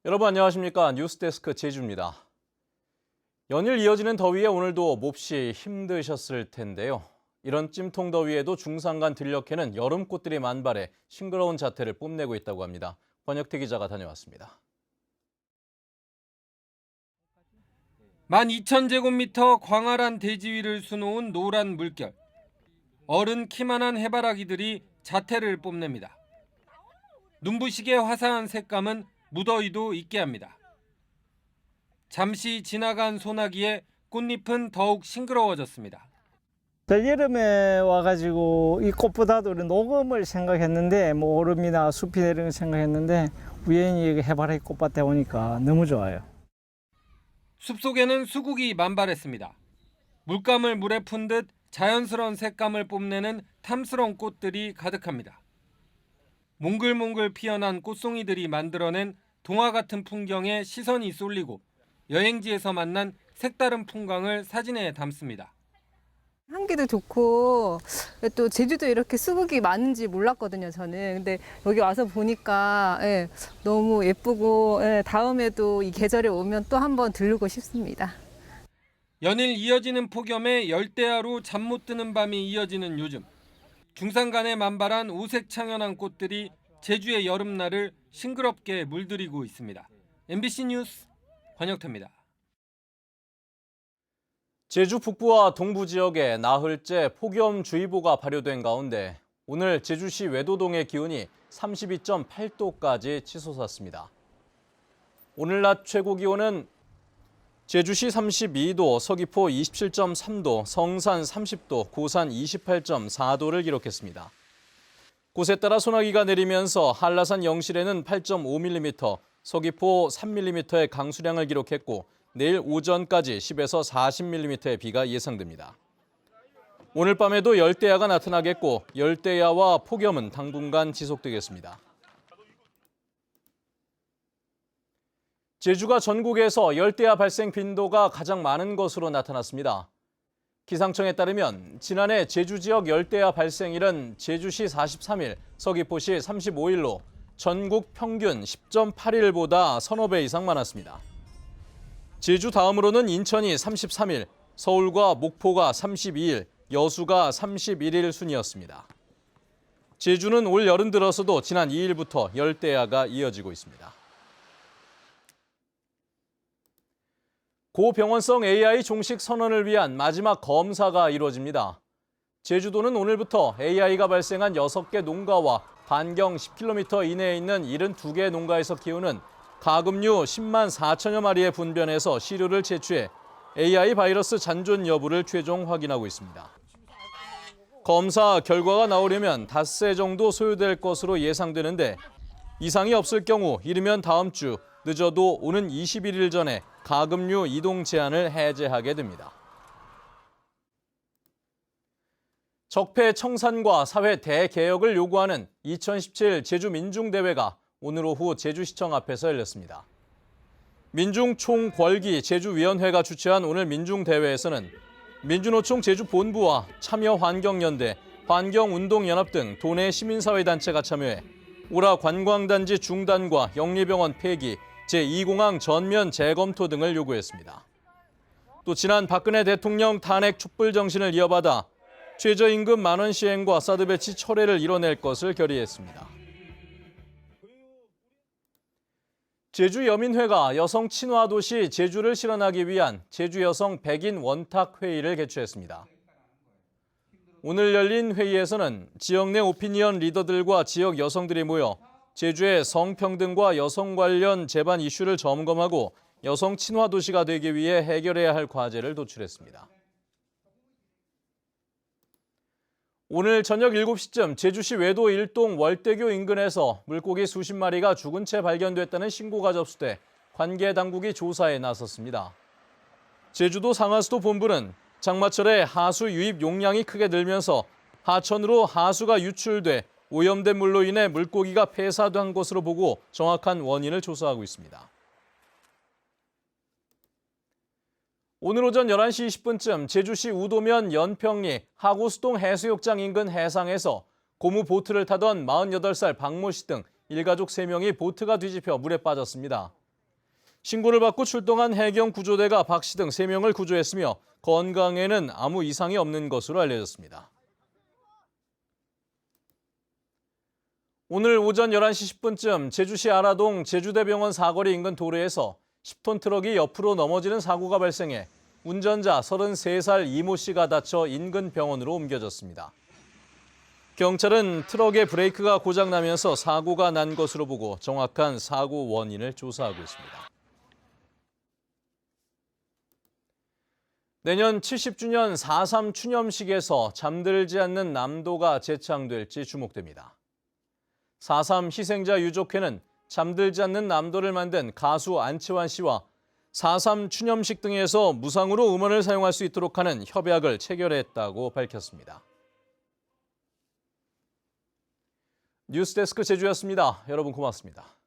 여러분 안녕하십니까? 뉴스데스크 제주입니다. 연일 이어지는 더위에 오늘도 몹시 힘드셨을 텐데요. 이런 찜통 더위에도 중산간 들녘에는 여름꽃들이 만발해 싱그러운 자태를 뽐내고 있다고 합니다. 권혁태 기자가 다녀왔습니다. 12,000제곱미터 광활한 대지 위를 수놓은 노란 물결. 어른 키만한 해바라기들이 자태를 뽐냅니다. 눈부시게 화사한 색감은 무더위도 잊게 합니다. 잠시 지나간 소나기에 꽃잎은 더욱 싱그러워졌습니다. 여름에 와가지고 이 꽃보다도 녹음을 생각했는데 얼음이나 숲이 내리는 걸 생각했는데 우연히 해바라기 꽃밭에 오니까 너무 좋아요. 숲속에는 수국이 만발했습니다. 물감을 물에 푼 듯 자연스러운 색감을 뽐내는 탐스러운 꽃들이 가득합니다. 몽글몽글 피어난 꽃송이들이 만들어낸 동화 같은 풍경에 시선이 쏠리고 여행지에서 만난 색다른 풍광을 사진에 담습니다. 향기도 좋고 또 제주도 이렇게 수국이 많은지 몰랐거든요, 저는. 근데 여기 와서 보니까 너무 예쁘고 다음에도 이 계절에 오면 또 한번 들르고 싶습니다. 연일 이어지는 폭염에 열대야로 잠 못 드는 밤이 이어지는 요즘. 중산간에 만발한 오색 창연한 꽃들이 제주의 여름날을 싱그럽게 물들이고 있습니다. MBC 뉴스 권혁태입니다. 제주 북부와 동부 지역에 나흘째 폭염주의보가 발효된 가운데 오늘 제주시 외도동의 기온이 32.8도까지 치솟았습니다. 오늘 낮 최고 기온은 제주시 32도, 서귀포 27.3도, 성산 30도, 고산 28.4도를 기록했습니다. 곳에 따라 소나기가 내리면서 한라산 영실에는 8.5mm, 서귀포 3mm의 강수량을 기록했고 내일 오전까지 10에서 40mm의 비가 예상됩니다. 오늘 밤에도 열대야가 나타나겠고 열대야와 폭염은 당분간 지속되겠습니다. 제주가 전국에서 열대야 발생 빈도가 가장 많은 것으로 나타났습니다. 기상청에 따르면 지난해 제주 지역 열대야 발생일은 제주시 43일, 서귀포시 35일로 전국 평균 10.8일보다 서너 배 이상 많았습니다. 제주 다음으로는 인천이 33일, 서울과 목포가 32일, 여수가 31일 순이었습니다. 제주는 올 여름 들어서도 지난 2일부터 열대야가 이어지고 있습니다. 고병원성 AI 종식 선언을 위한 마지막 검사가 이루어집니다. 제주도는 오늘부터 AI가 발생한 6개 농가와 반경 10km 이내에 있는 72개 농가에서 키우는 가금류 10만 4천여 마리의 분변에서 시료를 채취해 AI 바이러스 잔존 여부를 최종 확인하고 있습니다. 검사 결과가 나오려면 닷새 정도 소요될 것으로 예상되는데 이상이 없을 경우 이르면 다음 주, 늦어도 오는 21일 전에 가금류 이동 제한을 해제하게 됩니다. 적폐 청산과 사회 대개혁을 요구하는 2017 제주 민중대회가 오늘 오후 제주시청 앞에서 열렸습니다. 민중총궐기 제주위원회가 주최한 오늘 민중대회에서는 민주노총 제주본부와 참여환경연대, 환경운동연합 등 도내 시민사회단체가 참여해 오라 관광단지 중단과 영리병원 폐기, 제2공항 전면 재검토 등을 요구했습니다. 또 지난 박근혜 대통령 탄핵 촛불 정신을 이어받아 최저임금 만원 시행과 사드 배치 철회를 이뤄낼 것을 결의했습니다. 제주여민회가 여성 친화 도시 제주를 실현하기 위한 제주 여성 백인 원탁 회의를 개최했습니다. 오늘 열린 회의에서는 지역 내 오피니언 리더들과 지역 여성들이 모여 제주의 성평등과 여성 관련 제반 이슈를 점검하고 여성 친화 도시가 되기 위해 해결해야 할 과제를 도출했습니다. 오늘 저녁 7시쯤 제주시 외도 1동 월대교 인근에서 물고기 수십 마리가 죽은 채 발견됐다는 신고가 접수돼 관계 당국이 조사에 나섰습니다. 제주도 상하수도 본부는 장마철에 하수 유입 용량이 크게 늘면서 하천으로 하수가 유출돼 오염된 물로 인해 물고기가 폐사된 것으로 보고 정확한 원인을 조사하고 있습니다. 오늘 오전 11시 20분쯤 제주시 우도면 연평리 하구수동 해수욕장 인근 해상에서 고무 보트를 타던 48살 박모 씨 등 일가족 3명이 보트가 뒤집혀 물에 빠졌습니다. 신고를 받고 출동한 해경 구조대가 박 씨 등 3명을 구조했으며 건강에는 아무 이상이 없는 것으로 알려졌습니다. 오늘 오전 11시 10분쯤 제주시 아라동 제주대병원 사거리 인근 도로에서 10톤 트럭이 옆으로 넘어지는 사고가 발생해 운전자 33살 이모 씨가 다쳐 인근 병원으로 옮겨졌습니다. 경찰은 트럭의 브레이크가 고장나면서 사고가 난 것으로 보고 정확한 사고 원인을 조사하고 있습니다. 내년 70주년 4.3 추념식에서 잠들지 않는 남도가 재창될지 주목됩니다. 4.3 희생자 유족회는 잠들지 않는 남도를 만든 가수 안치환 씨와 4.3 추념식 등에서 무상으로 음원을 사용할 수 있도록 하는 협약을 체결했다고 밝혔습니다. 뉴스데스크 제주였습니다. 여러분 고맙습니다.